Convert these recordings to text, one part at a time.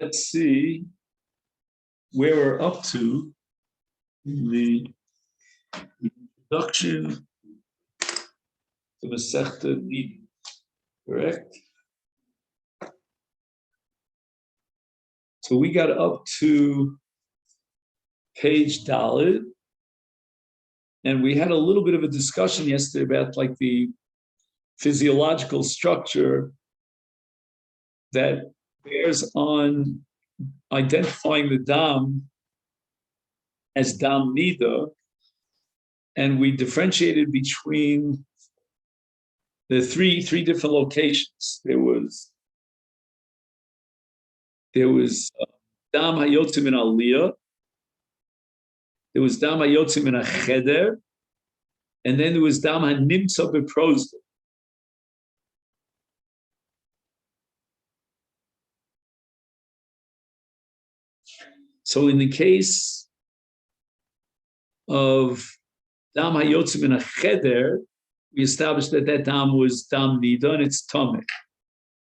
Let's see where we're up to in the introduction to Masechta Niddah, correct? So we got up to page Dalet, and we had a little bit of a discussion yesterday about like the physiological structure that bears on identifying the dam as dam niddah, and we differentiated between the three different locations. There was dam hayotzim in aliyah, there was dam hayotzim in a cheder, and then there was dam hanimtza beprosda. So in the case of dam hayotzim in a cheder, we established that dam was dam niddah and it's tameh.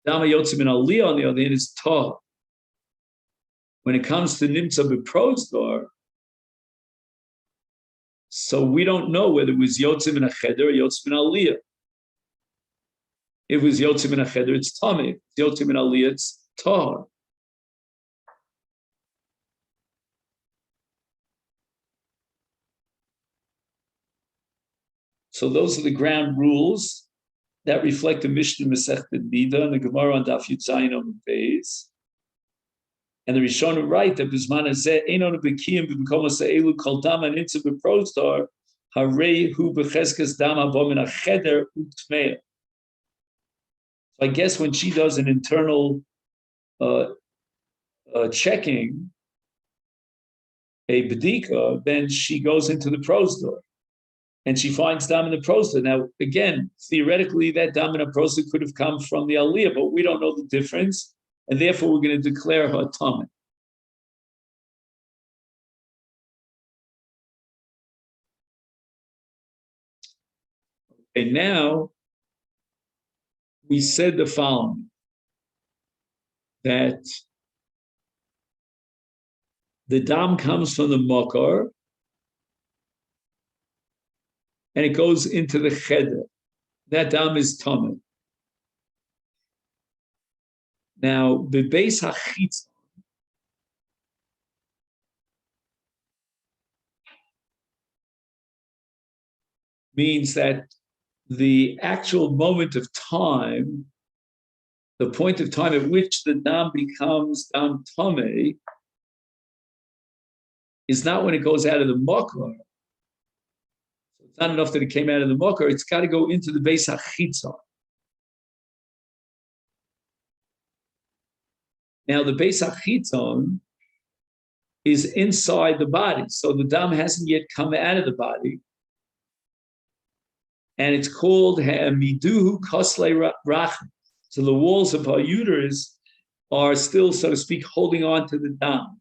Dam hayotzim in aliyah, on the other hand, is tah. When it comes to nimtza beprosda, so we don't know whether it was yotzim in a cheder or yotzim in aliyah. If it was yotzim in a cheder, it's tameh. Yotzim in aliyah, it's tah. So those are the ground rules that reflect the Mishnah Masechta Niddah and the Gemara on Daf Yud Zayin on the Beis. And the Rishonim write that Bisman Hazeh Einon Bekiyim B'Mkomas Ha'elu Kol Dam Hanitza B'Prosdar Harei Hu B'Cheskes Dam Habo Min HaCheder U'Tmeya. So I guess when she does an internal checking, a bedika, then she goes into the prosdar. And she finds dam in the prosdar. Now, again, theoretically, that dam in the prosdar could have come from the aliyah, but we don't know the difference, and therefore we're going to declare her tameh. And now we said the following, that the dam comes from the makar, and it goes into the cheder. That dam is tameh. Now, the beis hachitzon means that the actual moment of time, the point of time at which the dam becomes dam tameh, is not when it goes out of the makar. It's not enough that it came out of the makar, it's got to go into the beis hachitzon. Now, the beis hachitzon is inside the body, so the dam hasn't yet come out of the body, and it's called ha'miduhu koslei rachim. So the walls of her uterus are still, so to speak, holding on to the dam.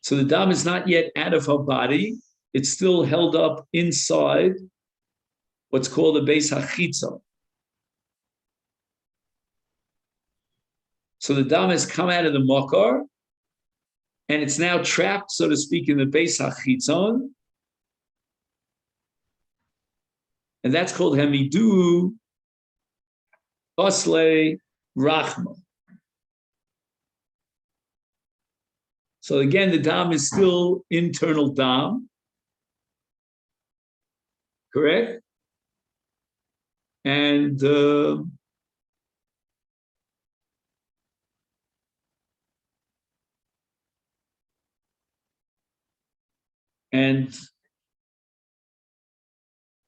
So the dam is not yet out of her body, it's still held up inside what's called the beis hachitzon. So the dam has come out of the makar, and it's now trapped, so to speak, in the beis hachitzon, and that's called hamidu koslei rachma. So again, the dam is still internal dam, correct? And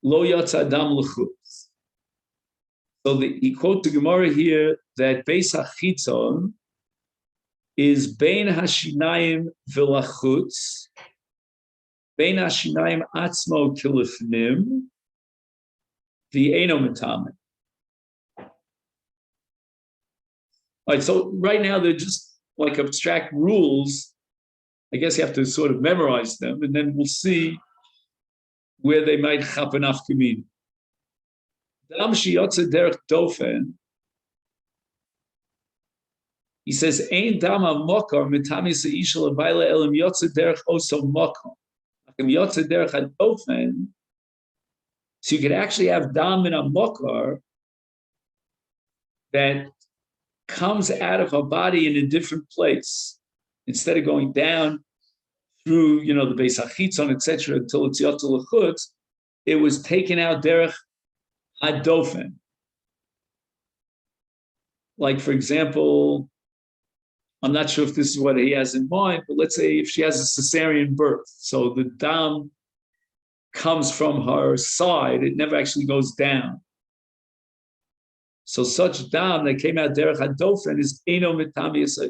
lo yatsa dam l'chutz. So he quotes the Gemara here that beis hachitzon is bein hashinayim v'lachutz, bein hashinayim atzmo kilifnim, v'eino metamen. All right, so right now they're just like abstract rules. I guess you have to sort of memorize them, and then we'll see where they might chapen afkamin. Dam sheyotze derech dofen He says, "Ein dama mokar mitami seishal abayla elam yotze derech oso mokar." Yotze derech hadofen. So you could actually have dam in a mokar that comes out of a body in a different place instead of going down through, the Beis Hachitzon, etc., until it's Yotze L'chutz. It was taken out derech hadofen. Like, for example, I'm not sure if this is what he has in mind, but let's say if she has a cesarean birth, so the dam comes from her side, it never actually goes down. So such dam that came out derech hadofen is eno mitami isha.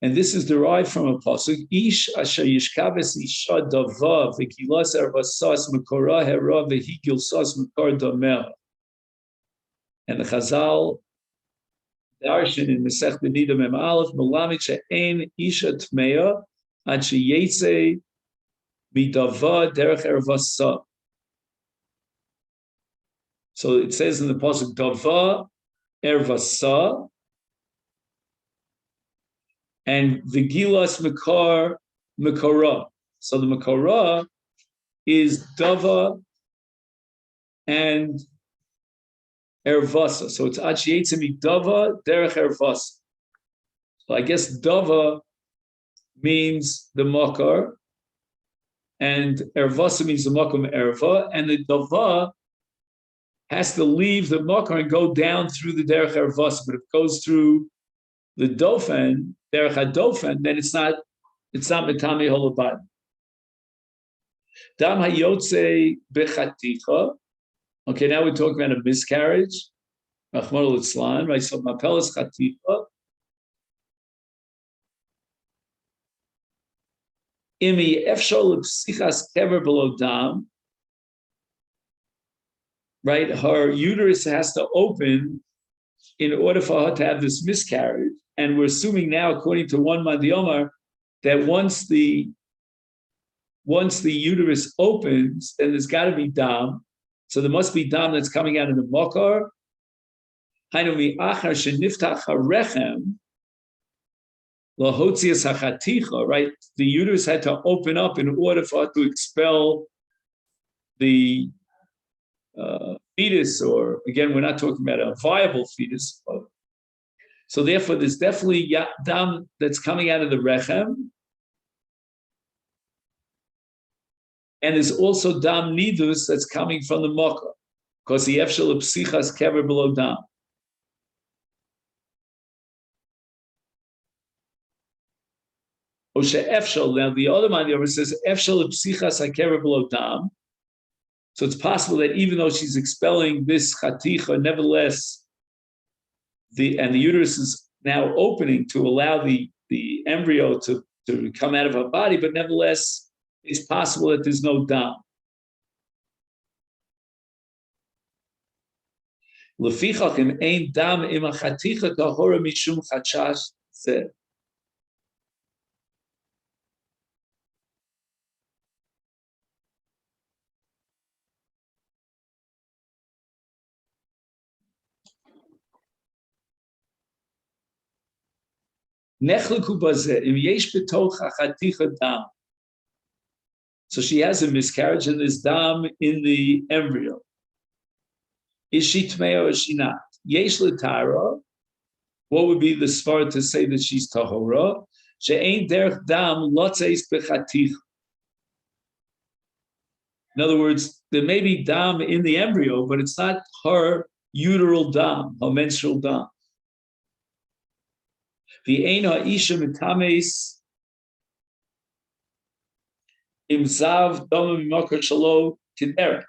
And this is derived from a pasuk: Ish asher yishkaves isha dava v'kilas ervasas mekora hera v'higil sas mekor domer. And the Chazal darshan in Masech Niddah Mem Aleph melamid she'ein isha tmeya ad sheyetze midava derech ervasa. So it says in the pasuk dava ervasa. And Vigilas Makara. So the Makara is Dava and Ervasa. So it's Achietzimi Dava, Derech Ervasa. So I guess Dava means the Makar, and Ervasa means the Makom Erva, and the Dava has to leave the Makar and go down through the Derech Ervasa. But if it goes through the Dofen, derech hadofen, then it's not mitami holabad. Dam hayotze bechaticha. Okay, now we're talking about a miscarriage. Rachmana litzlan, right? So mapelas chaticha. Imi efshol psichas kever below dam. Right, her uterus has to open in order for her to have this miscarriage. And we're assuming now, according to one Madiyomar, that once the uterus opens, then there's got to be dam. So there must be dam that's coming out of the mokar. Right? The uterus had to open up in order for it to expel the fetus, or again, we're not talking about a viable fetus. So therefore, there's definitely dam that's coming out of the rechem, and there's also dam nidus that's coming from the mokar, because the efshel of psichas kever below dam. Oshe efshel. Now the other man over says efshel of psichas kever below dam. So it's possible that even though she's expelling this chaticha, nevertheless, the uterus is now opening to allow the embryo to come out of her body, but nevertheless, it's possible that there's no dam. Lefichach im ein dam im chaticha tahora mishum chachash zeh. So she has a miscarriage and there's dam in the embryo. Is she tmei or is she not? Yesh l'tara. What would be the svara to say that she's tahora? She'ein derech dam lotzeis b'chaticha. In other words, there may be dam in the embryo, but it's not her uteral dam, her menstrual dam. V'ein ha'isha mitames imzav dama mimokar shalo tiderech.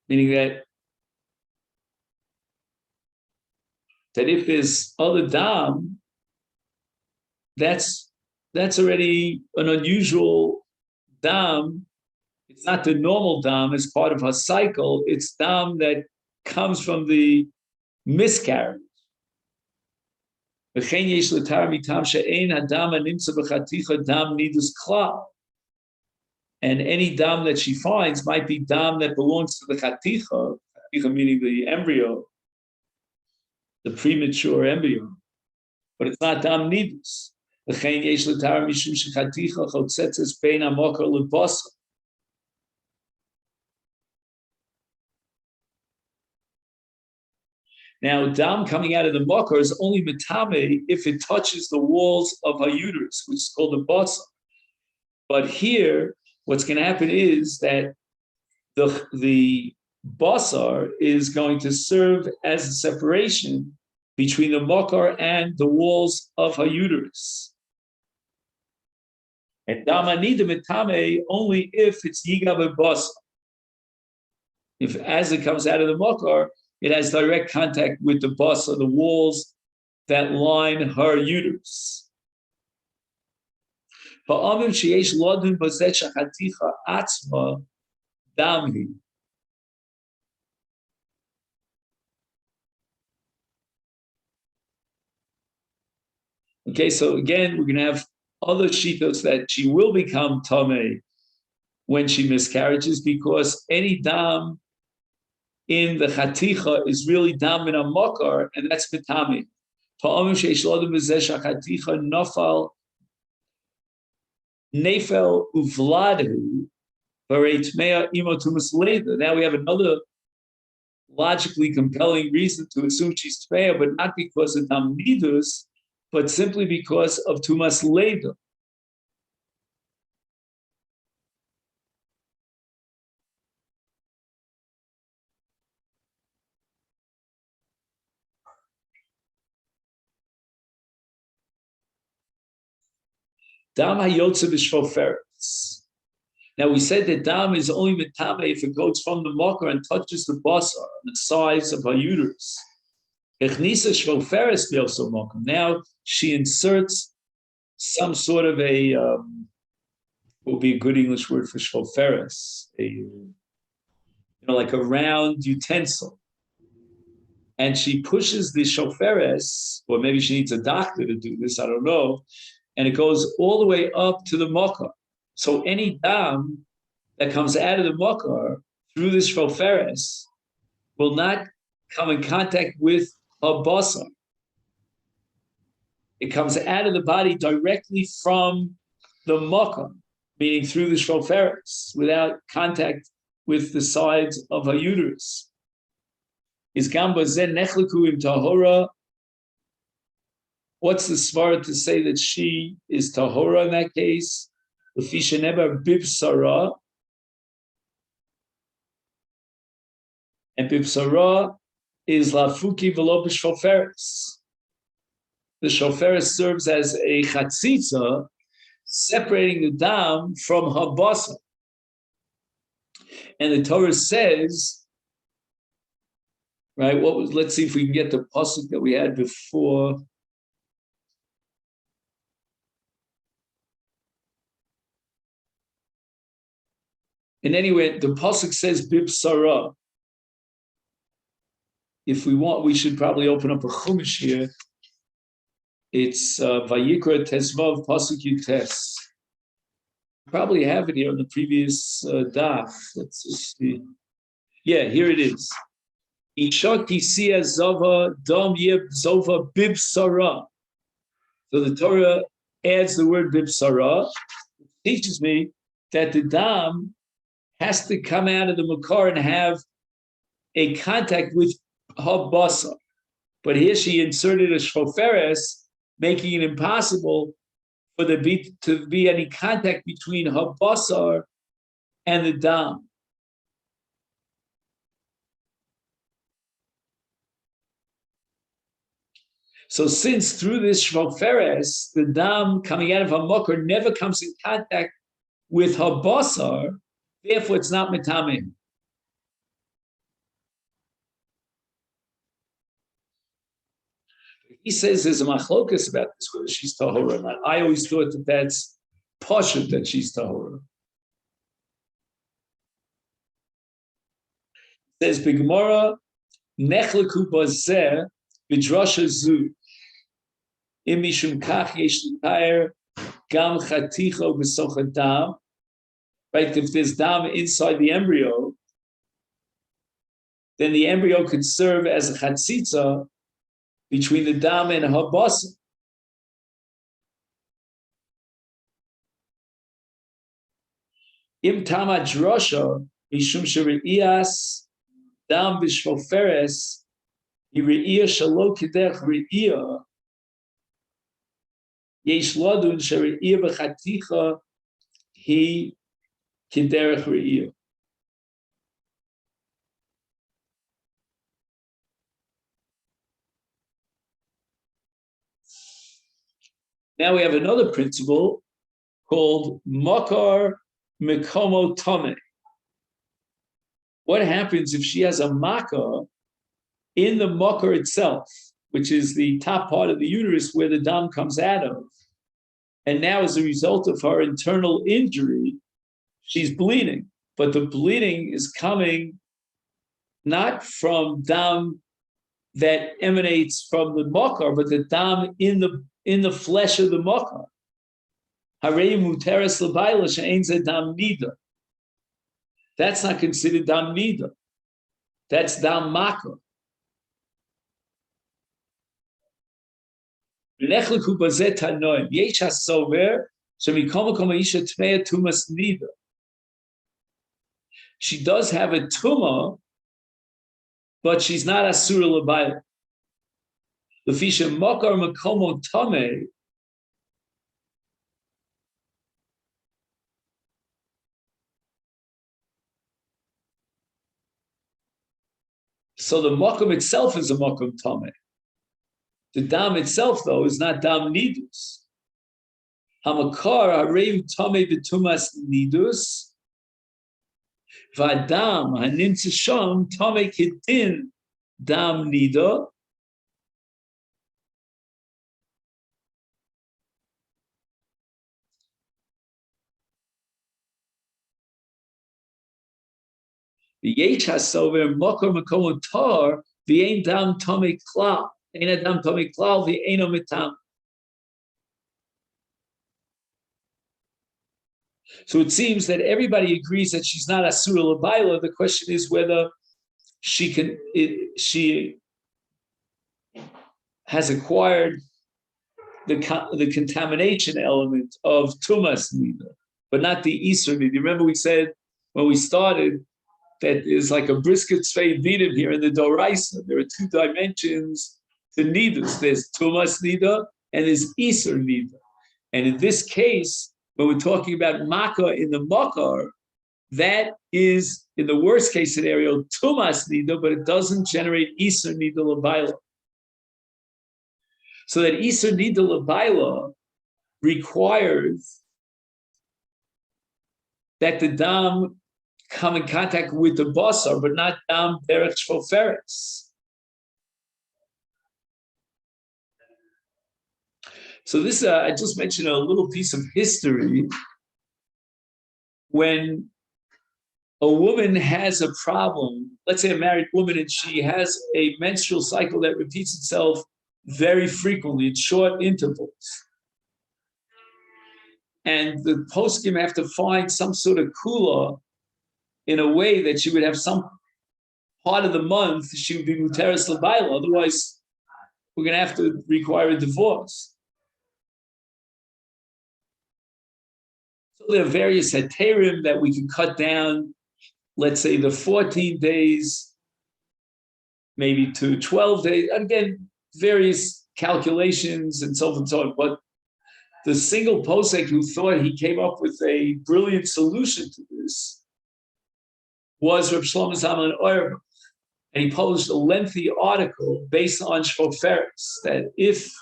Meaning that if there's other dam, that's already an unusual dam. It's not the normal dam as part of her cycle. It's dam that comes from the miscarriage. And any dam that she finds might be dam that belongs to the chaticha meaning the embryo, the premature embryo, but it's not dam nidus. Now, dam coming out of the makar is only metame if it touches the walls of her uterus, which is called the basar. But here, what's going to happen is that the basar is going to serve as a separation between the makar and the walls of her uterus. And dam niddah metame only if it's yigav basar. If as it comes out of the makar, it has direct contact with the basar, the walls that line her uterus. Okay, so again, we're going to have other shitos that she will become tamei when she miscarriages, because any dam in the chaticha is really dam in a makar, and that's metame. Nefel uvladhu v'reitmea imotumus leda. Now we have another logically compelling reason to assume she's tmeya, but not because of dam nidus, but simply because of tumas leda. Dam hayotze b'shvoferes. Now we said that dam is only metame if it goes from the makar and touches the basar on the sides of her uterus. Echnisa shvoferes bi'oso makar. Now she inserts some sort of a what would be a good English word for shvoferes, like a round utensil, and she pushes the shoferes, or maybe she needs a doctor to do this, I don't know, and it goes all the way up to the makar. So any dam that comes out of the makar through this shoferes will not come in contact with her basar. It comes out of the body directly from the makar, meaning through the shoferes, without contact with the sides of her uterus. Is gamba zen nechleku im tahora? What's the svara to say that she is tahora in that case? L'fisha neber bibsara, and bibsara is lafuki v'lo b'shoferes. The shoferes serves as a chatzitza, separating the dam from her basar. And the Torah says, right? Let's see if we can get the pasuk that we had before. And anyway, the pasuk says bibsara. If we want, we should probably open up a chumash here. It's Vayikra Tesvav pasuk Yutes. Probably have it here on the previous daf. Let's just see. Yeah, here it is. Isha kisiya zava dam yib zova bibsara. So the Torah adds the word bibsara, which teaches me that the dam has to come out of the makar and have a contact with her basar. But here she inserted a shoferes, making it impossible for there to be any contact between her basar and the dam. So since through this shoferes, the dam coming out of her makar never comes in contact with her basar, therefore it's not metamim. He says there's a machlokas about this, whether she's tahora or not. I always thought that that's pashut that she's tahora. It says B'Gemara, Nechleku bazeh b'drasha zu. Im mishum kach yesh l'tayer gam chaticho b'soch dam. Right, if there's dam inside the embryo, then the embryo could serve as a chatzitza between the dam and habasa. Im tama drosha mishum shereiyas dam b'shvoferes hireiyah shalo kidech reiyah yesh ladun shereiyah b'chaticha hi kiderech reiyah. Now we have another principle called makar mikomo tame. What happens if she has a makar in the makar itself, which is the top part of the uterus where the dam comes out of, and now as a result of her internal injury, she's bleeding, but the bleeding is coming not from dam that emanates from the makar, but the dam in the flesh of the makar. Harei muteres l'bayla she'ein ze dam niddah. That's not considered dam niddah. That's dam makar. V'nechleku bazeh tanoim yesh hasover shemikol makom ha'isha tmea tumas niddah. She does have a tumah, but she's not asura l'bayla. L'fisha makar makomo tameh. So the makom itself is a makom tameh. The dam itself, though, is not dam nidus. Hamakar harei tameh b'tumas nidus. V'adam hanintzeh sham tameh kidin dam niddah. V'yesh hasover makar makom tar v'ein dam tameh klal. Ein adam tameh klal v'eino mitam. So it seems that everybody agrees that she's not asura l'bayla. The question is whether she has acquired the contamination element of tumas niddah, but not the isur niddah. Remember we said when we started that there's like a brisket tzvei dinim here in the doraisa. There are two dimensions to nidus. There's tumas niddah and there's isur niddah. And in this case, when we're talking about makar in the makar, that is, in the worst case scenario, tumas niddah, but it doesn't generate isur niddah l'bayla. So that isur niddah l'bayla requires that the dam come in contact with the basar, but not dam derech shvoferes. So this, I just mentioned a little piece of history. When a woman has a problem, let's say a married woman, and she has a menstrual cycle that repeats itself very frequently in short intervals, and the poskim have to find some sort of kula in a way that she would have some part of the month she would be muteres l'bayla, otherwise we're going to have to require a divorce. So there are various heterim that we can cut down, let's say the 14 days, maybe to 12 days. Again, various calculations and so on and so on. But the single posek who thought he came up with a brilliant solution to this was Reb Shlomo Zalman Auerbach. And he published a lengthy article based on shvoferes, that if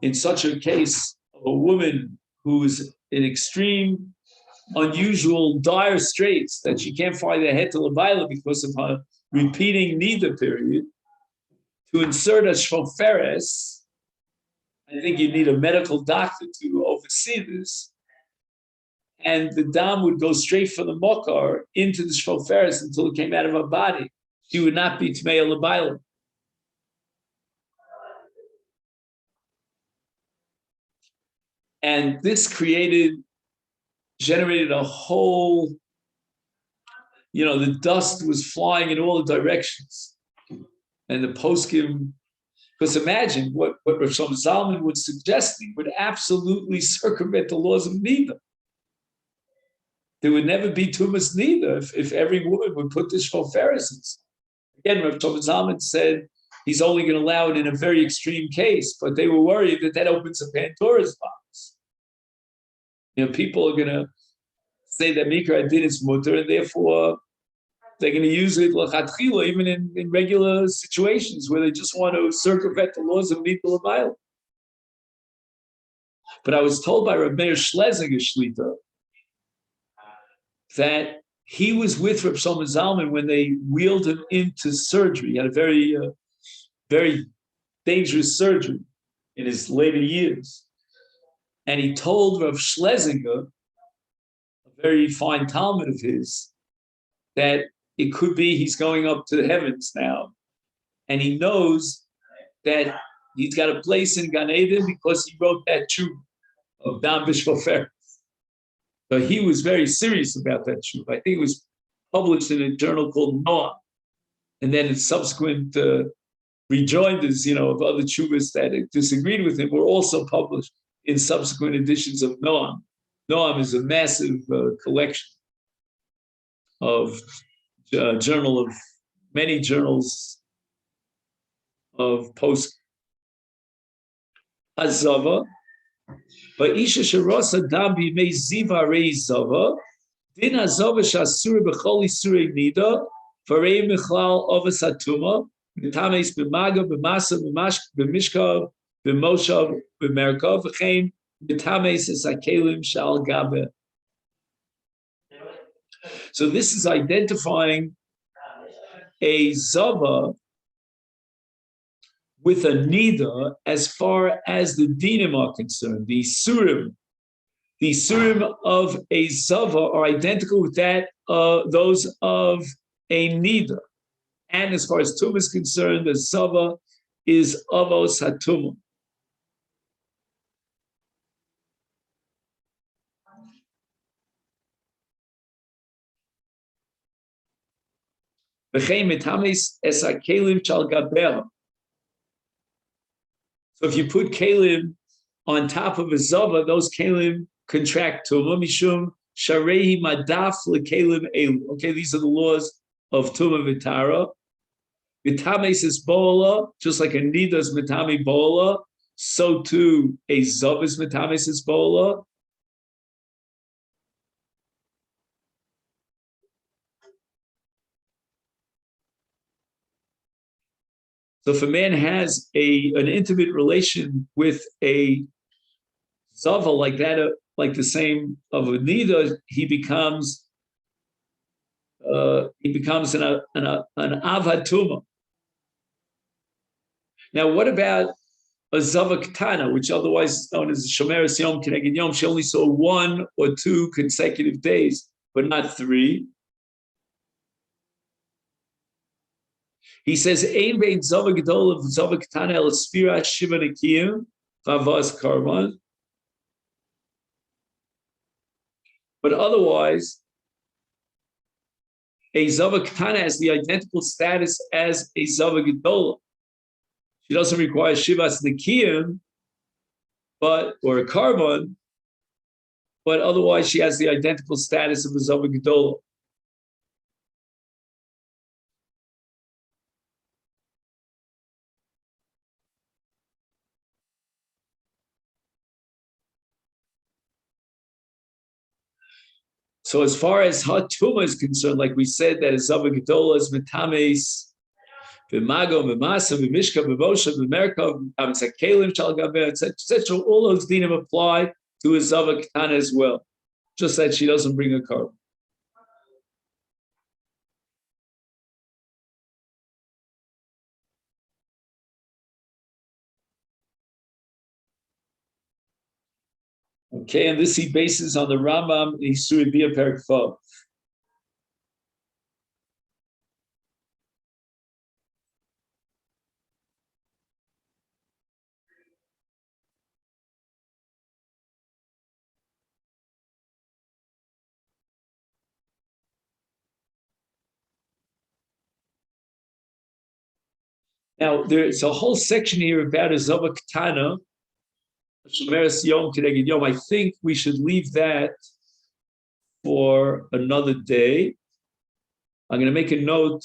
in such a case of a woman who's in extreme, unusual, dire straits, that she can't find a head to l'bayla because of her repeating niddah period, to insert a shvoferes, I think you need a medical doctor to oversee this, and the dam would go straight from the makar into the shvoferes until it came out of her body. she would not be Tmei L'Bayla. And this generated a whole, the dust was flying in all the directions. And the poskim, because imagine what Rav Shlomo Zalman was suggesting would absolutely circumvent the laws of Niddah. There would never be Tumas Niddah if every woman would put the shofares. Again, Rav Shlomo Zalman said he's only going to allow it in a very extreme case, but they were worried that opens a Pandora's box. People are going to say that Mikra Adin is mutter, and therefore they're going to use it l'chatchila even in regular situations where they just want to circumvent the laws of Niddah L'Bayla. But I was told by Rav Meir Schlesinger Shlita that he was with Rav Shlomo Zalman when they wheeled him into surgery. He had a very, very dangerous surgery in his later years. And he told Rav Schlesinger, a very fine Talmud of his, that it could be he's going up to the heavens now. And he knows that he's got a place in Gan Eden because he wrote that tshuva of Dam B'Shvofer. So he was very serious about that tshuva. I think it was published in a journal called Noam. And then in subsequent rejoinders, of other tshuvas that disagreed with him were also published in subsequent editions of Noam. Noam is a massive collection of journal of many journals of post Hazava. But Isha Sharosa Dambi Mei Ziva Rei Zava, Din Hazava Shasura Becholi Surei Niddah, Farei Michlal Ovas Hatuma, B'tameis B'maga, B'masa, B'mishkav, B'moshav, B'merkav, V'chein, B'tameis Esakelim Shal Gabe. So this is identifying a Zava with a Niddah as far as the dinim are concerned. The surim of a Zava are identical with those of a Niddah. And as far as Tum is concerned, the Zava is Avos Hatumah. So if you put kalim on top of a zava, those kalim contract tumah mishum sharehi madaf lekalim elu. Okay, these are the laws of tumah vitara. Vitames is bola, just like a niddah is mitami bola, so too a zav is mitames is bola. So if a man has an intimate relation with a zava like that, like the same of a niddah, he becomes an avatuma. Now, what about a zava katana, which otherwise is known as shomeres yom keneged yom? She only saw 1 or 2 consecutive days, but not 3. He says, "Ein bein zava gedol of zava katana el spira shiva nekiyim chavas karban." But otherwise, a zava katana has the identical status as a zava gedola. She doesn't require shivas nekiyim, or a karban, but otherwise she has the identical status of a zava gedola. So as far as Hatuma is concerned, like we said, that a Zava Gedola is Metames, V'mago, V'masa, V'mishka, V'mosha, V'merkav, V'amtzakelim, Shal Gaber, etc. All those dinim apply to a Zava Ketana as well, just that she doesn't bring a carbon. Okay, and this he bases on the Rambam Yisur Bia Perik Vav. Now, there's a whole section here about a Zava Ketana, Shemeres Yom Kedeged Yom. I think we should leave that for another day. I'm going to make a note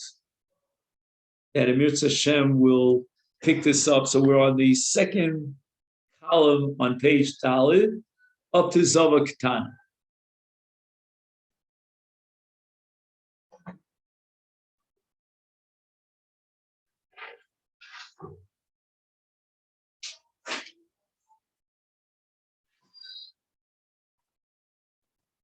that Amir Hashem will pick this up. So we're on the second column on page Talid, up to Zava Ketana.